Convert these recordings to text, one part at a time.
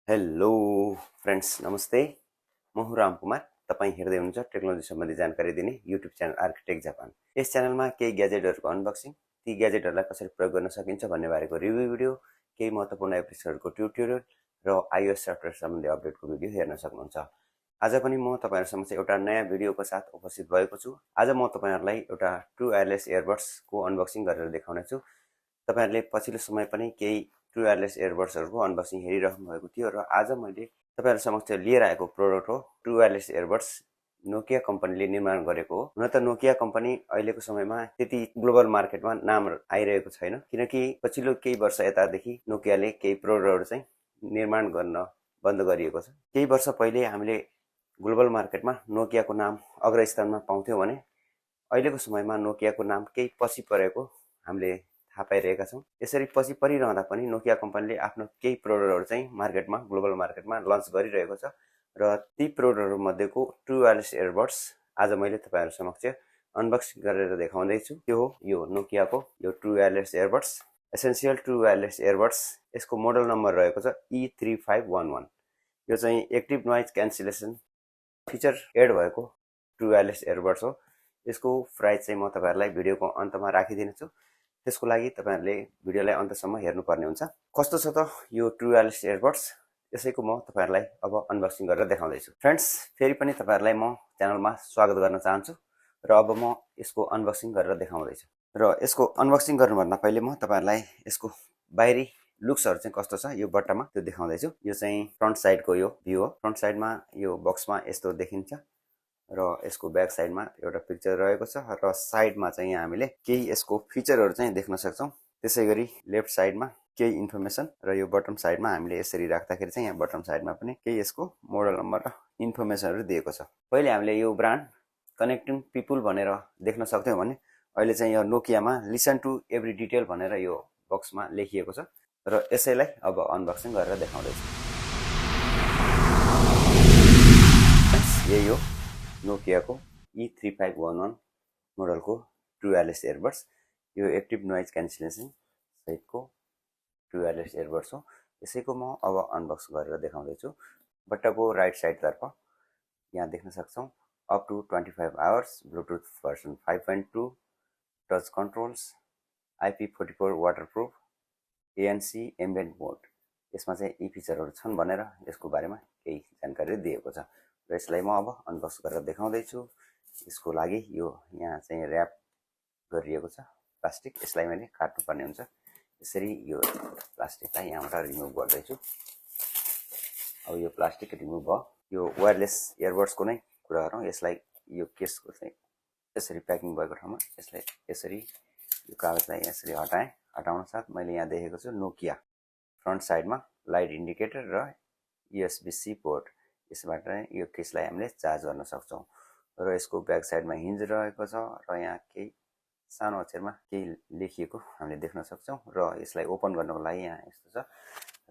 Hello friends, नमस्ते। म हुँ राम कुमार। तपाईँ हेर्दै हुनुहुन्छ टेक्नोलोजी सम्बन्धी जानकारी दिने युट्युब च्यानल आर्किटेक्ट जापान। यस च्यानलमा केही ग्याजेटहरूको अनबक्सिङ, ती ग्याजेटहरूलाई कसरी प्रयोग गर्न सकिन्छ भन्ने बारेको रिभ्यू भिडियो, केही महत्त्वपूर्ण एपिसोडहरूको ट्युटोरियल र आइओएस सफ्टवेयर सम्बन्धी अपडेटको भिडियो हेर्न सक्नुहुन्छ। आज पनि म तपाईँहरू समक्ष एउटा नयाँ भिडियोको साथ उपस्थित भएको छु। आज म तपाईँहरूलाई एउटा ट्रु वायरलेस इयरबड्सको अनबक्सिङ गरेर देखाउनेछु। तपाईहरुले पछिल्लो समय पनि केही ट्रु वायरलेस इयरबड्सहरुको अनबक्सिङ हेरिरहनु भएको थियो र आज मैले तपाईहरु समक्ष लिएर आएको प्रोडक्ट हो ट्रु वायरलेस इयरबड्स। नोकिया कम्पनीले निर्माण गरेको हो। हुन त नोकिया कम्पनी अहिलेको समयमा त्यति ग्लोबल मार्केटमा नाम आइरहेको छैन, किनकि पछिल्लो केही वर्ष यतादेखि नोकियाले केही प्रोडक्टहरु चाहिँ निर्माण गर्न बन्द गरिएको छ। केही वर्ष पहिले हामीले ग्लोबल मार्केटमा नोकियाको नाम अग्रस्थानमा पाउँथ्यौं भने अहिलेको समयमा नोकियाको नाम केही पछि परेको हामीले थाहा पाइरहेका छौं। यसरी पछि परिरहँदा पनि नोकिया कम्पनीले आफ्नो केही प्रोडक्टहरु चाहिँ मार्केटमा ग्लोबल मार्केटमा लन्च गरिरहेको छ र ती प्रोडक्टहरु मध्येको ट्रु वायरलेस इयरबड्स आज मैले तपाईहरु समक्ष अनबक्सिङ गरेर देखाउँदै छु। त्यो हो यो नोकियाको यो true wireless earbuds essential true wireless earbuds. यसको मोडल नम्बर रहेको छ E3511। यो चाहिँ active noise cancellation feature add भएको ट्रु वायरलेस इयरबड्स हो। यसको प्राइस चाहिँ म तपाईहरुलाई भिडियोको अन्तमा राखिदिनेछु। त्यसको लागि तपाईहरुले भिडियोलाई अन्तसम्म हेर्नुपर्ने हुन्छ। कस्तो छ त यो ट्रु वायरलेस इयरबड्स, यसैको म तपाईहरुलाई अब अनबक्सिङ गरेर देखाउँदै छु। फ्रेन्ड्स, फेरि पनि तपाईहरुलाई म च्यानलमा स्वागत गर्न चाहन्छु र अब म यसको अनबक्सिङ गरेर देखाउँदै छु। र यसको अनबक्सिङ गर्नुभन्दा पहिले म तपाईहरुलाई यसको बाहिरी लुक्सहरु चाहिँ कस्तो छ यो बट्टामा त्यो देखाउँदै छु। यो चाहिँ फ्रन्ट साइडको यो भ्यू हो। फ्रन्ट साइडमा यो बक्समा यस्तो देखिन्छ र यसको ब्याक साइडमा एउटा पिक्चर रहेको छ र साइडमा चाहिँ यहाँ हामीले केही यसको फिचरहरु चाहिँ देख्न सक्छौं। त्यसैगरी लेफ्ट साइडमा केही इन्फर्मेसन र यो बटम साइडमा हामीले यसरी राख्दाखेरि चाहिँ यहाँ बटम साइडमा पनि केही यसको मोडल नम्बर र इन्फर्मेसनहरु दिएको छ। पहिले हामीले यो ब्रान्ड कनेक्टिङ पिपुल भनेर देख्न सक्थ्यौं भने अहिले चाहिँ यो नोकियामा लिसन टु एभ्री डिटेल भनेर यो बक्समा लेखिएको छ र यसैलाई अब अनबक्सिङ गरेर देखाउँदै छु। यही हो नोकियाको E3511 मोडलको ट्रु वायरलेस इयरबड्स। यो एक्टिभ नोइज क्यान्सलेसन सहितको ट्रु वायरलेस इयरबड्स हो। यसैको म अब अनबक्स गरेर देखाउँदै छु। बट्टाको राइट साइडतर्फ यहाँ देख्न सक्छौं up to 25 hours, Bluetooth version 5.2, touch controls, IP44 waterproof, ANC ambient mode. यसमा चाहिँ यी फिचरहरु छन् भनेर यसको बारेमा केही जानकारी दिएको छ र यसलाई म अब अनबक्स गरेर देखाउँदै छु। यसको लागि यो यहाँ चाहिँ र्याप गरिएको छ प्लास्टिक, यसलाई मैले काट्नु पर्ने हुन्छ। यसरी यो प्लास्टिकलाई यहाँबाट रिमुभ गर्दै छु। अब यो प्लास्टिक रिमुभ भयो। यो वायरलेस इयरबड्सको नै कुरा गरौँ। यसलाई यो केसको चाहिँ यसरी प्याकिङ भएको ठाउँमा यसलाई यसरी यो कागजलाई यसरी हटाउन साथ मैले यहाँ देखेको छु नोकिया फ्रन्ट साइडमा लाइट इन्डिकेटर र USB-C पोर्ट। यसबाट यो केसलाई हामीले चार्ज गर्न सक्छौं र यसको ब्याक साइडमा हिन्ज रहेको छ र यहाँ केही सानो अक्षरमा केही लेखिएको हामीले देख्न सक्छौं र यसलाई ओपन गर्नको लागि यहाँ यस्तो छ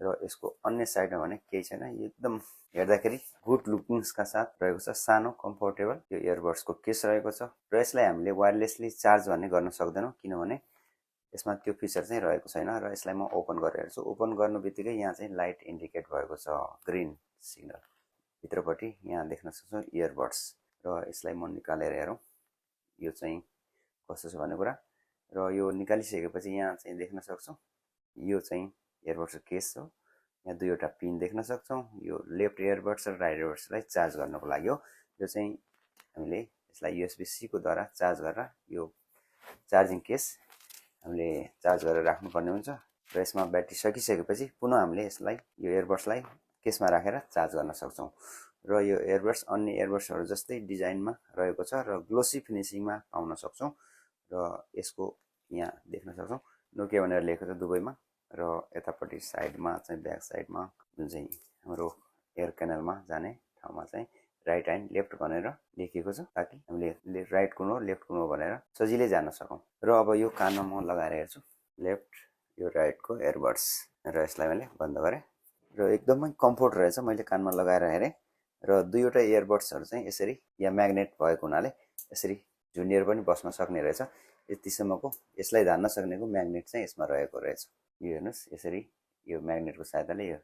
र यसको अन्य साइडमा भने केही छैन। एकदम हेर्दाखेरि गुड लुकिङ्सका साथ रहेको छ। सानो कम्फोर्टेबल यो इयरबड्सको केस रहेको छ र यसलाई हामीले वायरलेसली चार्ज भन्ने गर्न सक्दैनौं किनभने यसमा त्यो फिचर चाहिँ रहेको छैन र यसलाई म ओपन गरेर छु। ओपन गर्नुबित्तिकै यहाँ चाहिँ लाइट इन्डिकेट भएको छ, ग्रीन सिग्नल। भित्रपट्टि यहाँ देख्न सक्छौं इयरबड्स र यसलाई म निकालेर हेरौं यो चाहिँ कस्तो छ भन्ने कुरा। र यो निकालिसकेपछि यहाँ चाहिँ देख्न सक्छौं यो चाहिँ इयरबड्सको केस हो। यहाँ दुईवटा पिन देख्न सक्छौं। यो लेफ्ट इयरबड्स र राइट इयरबड्सलाई चार्ज गर्नको लागि हो। यो चाहिँ हामीले यसलाई USB-C को द्वारा चार्ज गरेर यो चार्जिङ केस हामीले चार्ज गरेर राख्नुपर्ने हुन्छ र यसमा ब्याट्री सकिसकेपछि पुनः हामीले यसलाई यो इयरबड्सलाई केसमा राखेर चार्ज गर्न सक्छौं र यो इयरबड्स अन्य इयरबड्सहरु जस्तै डिजाइनमा रहेको छ र ग्लोसी फिनिशिङमा पाउन सक्छौं र यसको यहाँ देख्न सक्छौं नोकिया भनेर लेखेको छ दुबईमा र यतापट्टि साइडमा चाहिँ ब्याक साइडमा जुन चाहिँ हाम्रो एयर क्यानलमा जाने ठाउँमा चाहिँ राइट ह्यान्ड लेफ्ट भनेर लेखिएको छ ताकि हामीले राइट कुन हो लेफ्ट कुन हो भनेर सजिलै जान्न सकौं। र अब यो कानमा म लगाएर हेर्छु लेफ्ट यो राइटको इयरबड्स र यसलाई मैले बन्द गरे र एकदमै कम्फोर्ट रहेछ। मैले कानमा लगाएर हेरे र दुईवटा इयरबड्सहरु चाहिँ यसरी या म्याग्नेट भएको हुनाले यसरी झुन्डिएर पनि बस्न सक्ने रहेछ। यतिसम्मको यसलाई धान्न सक्नेको म्याग्नेट चाहिँ यसमा रहेको रहेछ। यो हेर्नुस् यसरी यो म्याग्नेटको सहायताले यो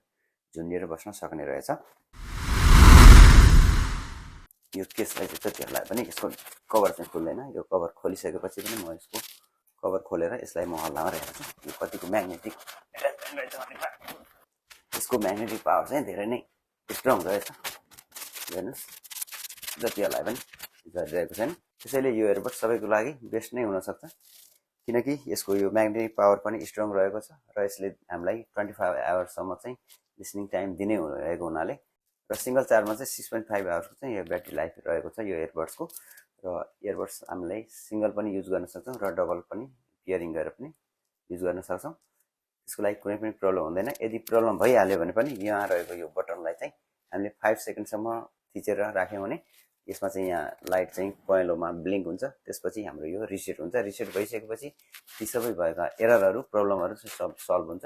झुन्डिएर बस्न सक्ने रहेछ। यो केसलाई चाहिँ जतिहरूलाई पनि यसको कभर चाहिँ खुल्दैन। यो कभर खोलिसकेपछि पनि म यसको कभर खोलेर यसलाई म हल्लामा राखेको छु। यो कतिको म्याग्नेटिक एट्याचमेन्ट रहेछ भने यसको म्याग्नेटिक पावर चाहिँ धेरै नै स्ट्रङ रहेछ। हेर्नुहोस् जतिहरूलाई पनि झरिरहेको छैन। त्यसैले यो एयरबड सबैको लागि बेस्ट नै हुनसक्छ, किनकि यसको यो म्याग्नेटिक पावर पनि स्ट्रङ रहेको छ र यसले हामीलाई 25 आवर्ससम्म चाहिँ लिसनिङ टाइम दिने रहेको हुनाले र सिंगल चार्जमा चाहिँ 6.5 आवर्सको चाहिँ यो ब्याट्री लाइफ रहेको छ यो एयरबड्सको। र एयरबड्स हामीलाई सिंगल पनि युज गर्न सक्छौँ र डबल पनि पेयरिङ गरेर पनि युज गर्न सक्छौँ। त्यसको लागि कुनै पनि प्रब्लम हुँदैन। यदि प्रब्लम भइहाल्यो भने पनि यहाँ रहेको यो बटनलाई चाहिँ हामीले 5 सेकेन्डसम्म थिचेर राख्यौँ भने यसमा चाहिँ यहाँ लाइट चाहिँ पहेँलोमा ब्लिङ्क हुन्छ। त्यसपछि हाम्रो यो रिसेट हुन्छ। रिसेट भइसकेपछि ती सबै भएका एररहरू प्रब्लमहरू चाहिँ सल्भ हुन्छ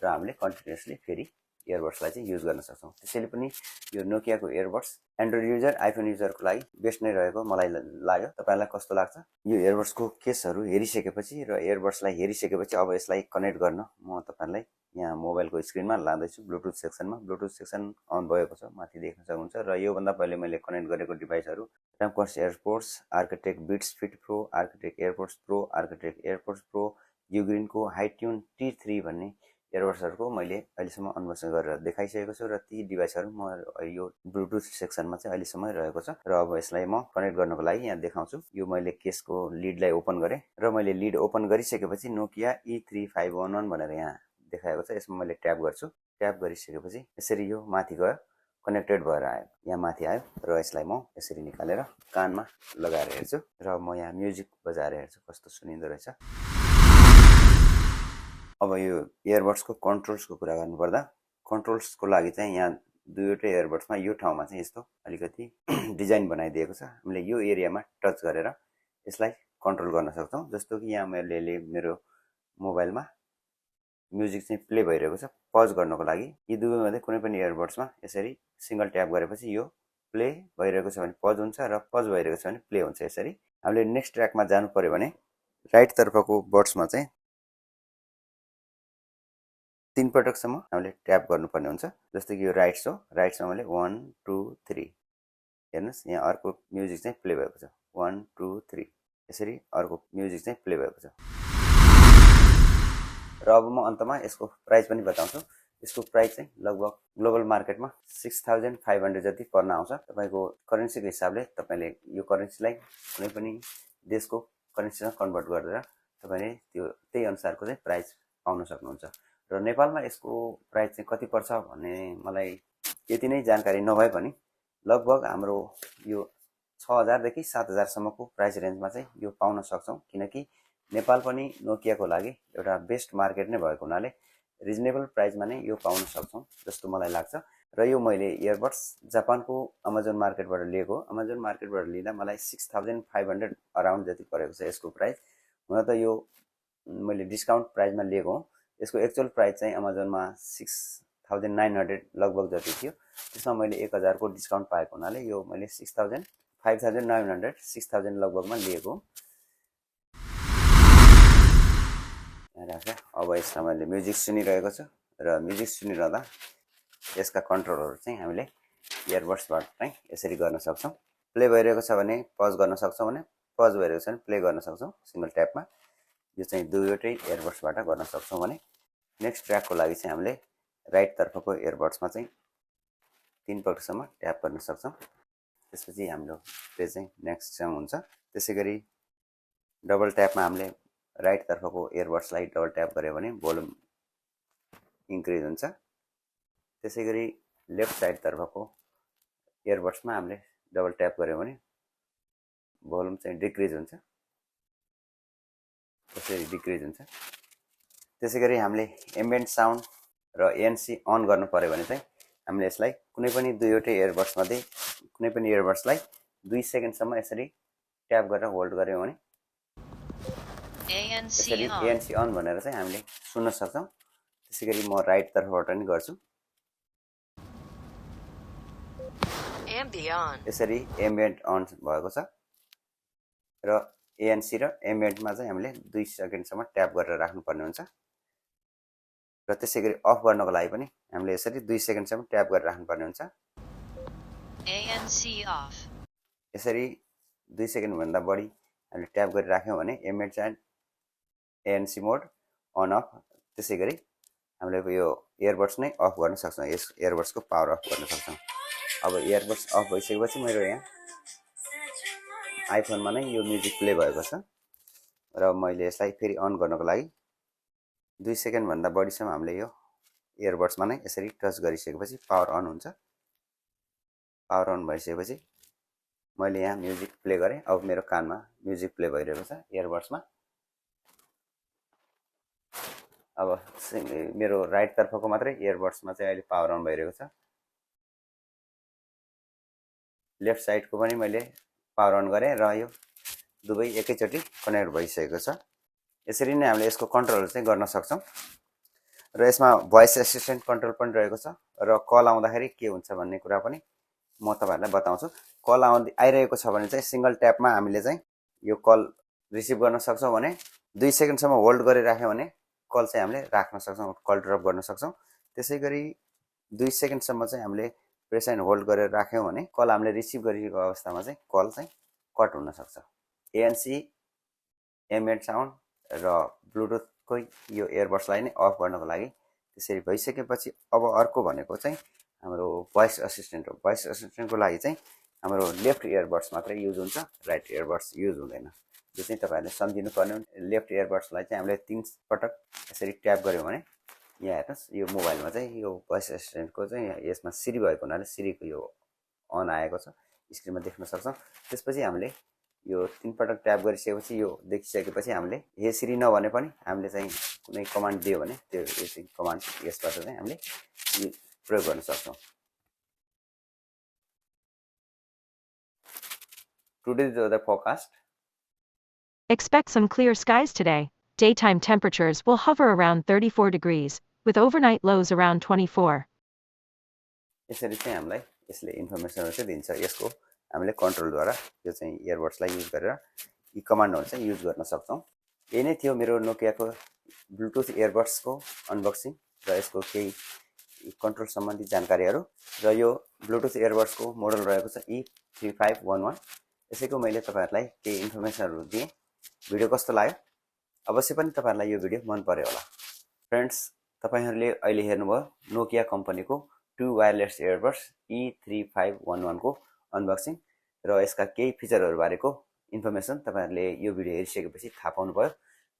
र हामीले कन्टिन्युसली फेरि एयरबड्सलाई चाहिँ युज गर्न सक्छौँ। त्यसैले पनि यो नोकियाको एयरबड्स एन्ड्रोइड युजर आइफोन युजरको लागि बेस्ट नै रहेको मलाई लाग्यो। तपाईँलाई कस्तो लाग्छ? यो एयरबड्सको केसहरू हेरिसकेपछि र एयरबड्सलाई हेरिसकेपछि अब यसलाई कनेक्ट गर्न म तपाईँलाई यहाँ मोबाइलको स्क्रिनमा लाँदैछु। ब्लुटुथ सेक्सनमा ब्लुटुथ सेक्सन अन भएको छ, माथि देख्न सक्नुहुन्छ। र योभन्दा पहिले मैले कनेक्ट गरेको डिभाइसहरू ट्याम्पर्स AirPods, architect Beats Fit Pro, architect AirPods Pro, architect AirPods Pro, युग्रिनको हाइट्युन T3 भन्ने एयरबड्सहरूको मैले अहिलेसम्म अनबक्सिङ गरेर देखाइसकेको छु र ती डिभाइसहरू म यो ब्लुटुथ सेक्सनमा चाहिँ अहिलेसम्म रहेको छ। र अब यसलाई म कनेक्ट गर्नको लागि यहाँ देखाउँछु। यो मैले केसको लिडलाई ओपन गरेँ र मैले लिड ओपन गरिसकेपछि नोकिया E3511 भनेर यहाँ देखाएको छ। यसमा मैले ट्याप गर्छु। ट्याप गरिसकेपछि यसरी यो माथि गयो, कनेक्टेड भएर आयो, यहाँ माथि आयो र यसलाई म यसरी निकालेर कानमा लगाएर हेर्छु र म यहाँ म्युजिक बजाएर हेर्छु कस्तो सुनिँदो रहेछ। अब यो एयरबड्सको कन्ट्रोल्सको कुरा गर्नुपर्दा कन्ट्रोल्सको लागि चाहिँ यहाँ दुईवटै एयरबड्समा यो ठाउँमा चाहिँ यस्तो अलिकति डिजाइन बनाइदिएको छ। हामीले यो एरियामा टच गरेर यसलाई कन्ट्रोल गर्न सक्छौँ। जस्तो कि यहाँ मैले मेरो मोबाइलमा म्युजिक चाहिँ प्ले भइरहेको छ, पज गर्नको लागि यी दुवैमध्ये कुनै पनि एयरबड्समा यसरी सिंगल ट्याप गरेपछि यो प्ले भइरहेको छ भने पज हुन्छ र पज भइरहेको छ भने प्ले हुन्छ। यसरी हामीले नेक्स्ट ट्र्याकमा जानु पर्यो भने राइट तर्फको बड्समा चाहिँ 3 पटकसम्म हामीले ट्याप गर्नुपर्ने हुन्छ। जस्तो कि यो राइट्स हो, राइट्समा मैले 1 2 3 हेर्नुहोस् यहाँ अर्को म्युजिक चाहिँ प्ले भएको छ। 1 2 3 यसरी अर्को म्युजिक चाहिँ प्ले भएको छ। र अब म अन्तमा यसको प्राइस पनि बताउँछु। यसको प्राइस चाहिँ लगभग ग्लोबल मार्केटमा 6500 जति पर्न आउँछ। तपाईँको करेन्सीको हिसाबले तपाईँले यो करेन्सीलाई कुनै पनि देशको करेन्सीमा कन्भर्ट गरेर तपाईँले त्यो त्यही अनुसारको चाहिँ प्राइस पाउन सक्नुहुन्छ। र नेपालमा यसको प्राइस चाहिँ कति पर्छ भन्ने मलाई यति नै जानकारी नभए पनि लगभग हाम्रो यो 6000 देखि 7000 सम्मको प्राइस रेन्जमा चाहिँ यो पाउन सक्छौँ। किनकि नेपाल पनि नोकियाको लागि एउटा बेस्ट मार्केट नै भएको हुनाले रिजनेबल प्राइसमा नै यो पाउन सक्छौँ जस्तो मलाई लाग्छ। र यो मैले एयरबड्स जापानको अमेजन मार्केटबाट लिएको। अमेजन मार्केटबाट लिँदा मलाई 6500 अराउन्ड जति परेको छ यसको प्राइस। हुन त यो मैले डिस्काउन्ट प्राइसमा लिएको हो। यसको एक्चुअल प्राइस चाहिँ अमेजनमा 6900 लगभग जति थियो। त्यसमा मैले 1000 को डिस्काउन्ट पाएको हुनाले यो मैले 5900 6000 लगभगमा लिएको। अब यसमा मैले म्युजिक सुनिरहेको छु र म्युजिक सुनिरहँदा यसका कन्ट्रोलहरू चाहिँ हामीले एयरबड्सबाट चाहिँ यसरी गर्न सक्छौँ। प्ले भइरहेको छ भने पज गर्न सक्छौँ, भने पज भइरहेको छ भने प्ले गर्न सक्छौँ सिंगल ट्यापमा। यो चाहिँ दुईवटै एयरबड्सबाट गर्न सक्छौँ। भने नेक्स्ट ट्र्याकको लागि चाहिँ हामीले राइट तर्फको एयरबड्समा चाहिँ 3 पटकसम्म ट्याप गर्न सक्छौँ। त्यसपछि हाम्रो प्ले चाहिँ नेक्स्टसँग हुन्छ। त्यसै गरी डबल ट्यापमा हामीले राइट तर्फको एयरबड्सलाई डबल ट्याप गऱ्यो भने भोल्युम इन्क्रिज हुन्छ। त्यसै गरी लेफ्ट साइड तर्फको एयरबड्समा हामीले डबल ट्याप गऱ्यो भने भोल्युम चाहिँ डिक्रिज हुन्छ, त्यसरी डिक्रिज हुन्छ। त्यसै गरी हामीले एम्बियन्ट साउन्ड र ANC अन गर्नु पर्यो भने चाहिँ हामीले यसलाई कुनै पनि दुईवटै एयरबड्समध्ये कुनै पनि एयरबड्सलाई 2 सेकेन्डसम्म यसरी ट्याप गरेर होल्ड गर्यौँ भने यसरी ANC अन भनेर चाहिँ हामीले सुन्न सक्छौँ। त्यसै गरी म राइट तर्फबाट पनि गर्छु। यसरी एम्बियन्ट अन भएको छ र ANC र एम्बियन्टमा चाहिँ हामीले 2 सेकेन्डसम्म ट्याप गरेर राख्नुपर्ने हुन्छ। र त्यसैगरी अफ गर्नको लागि पनि हामीले यसरी 2 सेकेन्डसम्म ट्याप गरेर राख्नुपर्ने हुन्छ। ANC off. यसरी 2 सेकेन्ड भन्दा बढी हामीले ट्याप गरेर राख्यौं भने एमएच and ANC mode on off. त्यसैगरी हामीले यो इयरबड्स नै अफ गर्न सक्छौं, यस इयरबड्सको पावर अफ गर्न सक्छौं। अब इयरबड्स अफ भइसकेपछि मेरो यहाँ आइफोनमा नै यो म्युजिक प्ले भएको छ र मैले यसलाई फेरि अन गर्नको लागि 2 सेकेन्ड भन्दा बढीसम्म हामीले यो इयरबड्समा नै यसरी टच गरिसकेपछि पावर अन हुन्छ। पावर अन भइसकेपछि मैले यहाँ म्युजिक प्ले गरेँ। अब मेरो कानमा म्युजिक प्ले भइरहेको छ इयरबड्समा। अब मेरो राइट तर्फको मात्रै इयरबड्समा चाहिँ अहिले पावर अन भइरहेको छ। लेफ्ट साइडको पनि मैले पावर अन गरेँ र यो दुवै एकैचोटि कनेक्ट भइसकेको छ। यसरी नै हामीले यसको कन्ट्रोल चाहिँ गर्न सक्छौं र यसमा भोइस एसिस्टेन्ट कन्ट्रोल पनि रहेको छ र कल आउँदाखेरि के हुन्छ भन्ने कुरा पनि म तपाईहरुलाई बताउँछु। कल आइरहेको छ भने चाहिँ सिंगल ट्यापमा हामीले चाहिँ यो कल रिसिभ गर्न सक्छौं भने 2 सेकेन्डसम्म होल्ड गरेर राख्यौं भने कल चाहिँ हामीले राख्न सक्छौं, कल ड्रप गर्न सक्छौं। त्यसैगरी 2 सेकेन्डसम्म चाहिँ हामीले प्रेस एन्ड होल्ड गरेर राख्यौं भने कल हामीले रिसिभ गरिरहेको अवस्थामा चाहिँ कल चाहिँ कट हुन सक्छ। ANC एम्बिएन्ट साउन्ड र ब्लुटुथको यो इयरबड्सलाई नै अफ गर्नको लागि त्यसरी भइसकेपछि अब अर्को भनेको चाहिँ हाम्रो भोइस असिस्टेन्ट हो। भोइस असिस्टेन्टको लागि चाहिँ हाम्रो लेफ्ट इयरबड्स मात्रै युज हुन्छ, राइट इयरबड्स युज हुँदैन। यो चाहिँ तपाईहरुले सम्झिनु पर्ने। लेफ्ट इयरबड्सलाई चाहिँ हामीले 3 पटक यसरी ट्याप गर्यौं भने यहाँ हेर्नुस् यो मोबाइलमा चाहिँ यो भोइस असिस्टेन्टको चाहिँ यसमा सिरी भएको हुनाले सिरीको यो अन आएको छ, स्क्रिनमा देख्न सक्छौं। त्यसपछि हामीले यो 3 पटक ट्याप गरिसकेपछि यो देखिसकेपछि हामीले यसरी नभने पनि हामीले चाहिँ कुनै कमान्ड दियो भने त्यो यसरी कमान्ड यसबाट चाहिँ हामीले प्रयोग गर्न सक्छौं। Today's weather forecast. Expect some clear skies today. Daytime temperatures will hover around 34 degrees, with overnight lows around 24. यसरी चाहिँ हामीलाई यसले इन्फर्मेसनहरु चाहिँ दिन्छ। यसको हामीले कन्ट्रोलद्वारा यो चाहिँ इयरबड्सलाई युज गरेर यी कमान्डहरु चाहिँ युज गर्न सक्छौं। यही नै थियो मेरो नोकियाको ब्लुटुथ इयरबड्सको अनबक्सिङ र यसको केही कन्ट्रोल सम्बन्धी जानकारीहरु र यो ब्लुटुथ इयरबड्सको मोडल रहेको छ E3511। यसैको मैले तपाईहरुलाई केही इन्फर्मेसनहरु दिए। भिडियो कस्तो लाग्यो? अवश्य पनि तपाईहरुलाई यो भिडियो मन पर्यो होला। फ्रेन्ड्स, तपाईहरुले अहिले हेर्नुभयो नोकिया कम्पनीको ट्रु वायरलेस इयरबड्स E3511 को अनबक्सिङ र यसका केही फिचरहरु बारेको इन्फर्मेसन तपाईहरुले यो भिडियो हेरिसकेपछि थाहा पाउनु भयो।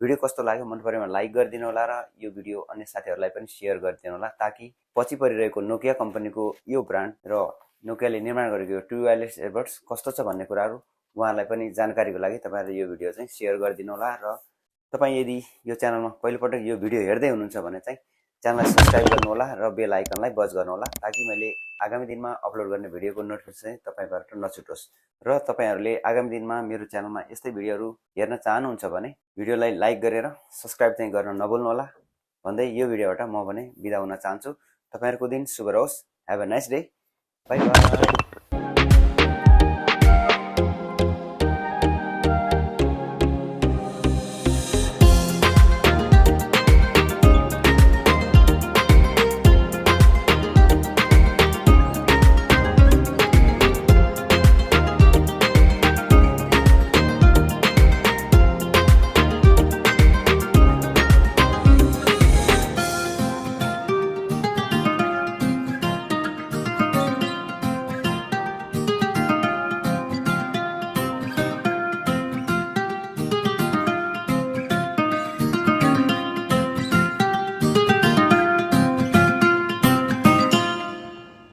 भिडियो कस्तो लाग्यो, मन परेमा लाइक गरिदिनु होला र यो भिडियो अन्य साथीहरुलाई पनि शेयर गरिदिनु होला ताकि पछि परिरहेको नोकिया कम्पनीको यो ब्रान्ड र नोकियाले निर्माण गरेको ट्रु वायरलेस इयरबड्स कस्तो छ भन्ने कुराहरु उहाँलाई पनि जानकारीको लागि तपाईहरुले यो भिडियो चाहिँ शेयर गरिदिनु होला। र तपाई यदि यो च्यानलमा पहिलोपटक यो भिडियो हेर्दै हुनुहुन्छ भने चाहिँ च्यानललाई सब्स्क्राइब गर्नु होला र बेल आइकनलाई बज गर्नु होला ताकि मैले आगामी दिनमा अपलोड गर्ने भिडियोको नोटिफिकेसन तपाईबाट नछुटोस्। र तपाईहरुले आगामी दिनमा मेरो च्यानलमा यस्तै भिडियोहरु हेर्न चाहनुहुन्छ भने भिडियोलाई लाइक गरेर सब्स्क्राइब चाहिँ गर्न नभुल्नु होला भन्दै यो भिडियोबाट म भने बिदा हुन चाहन्छु। तपाईहरुको दिन शुभ रहोस्। Have a nice day. Bye bye.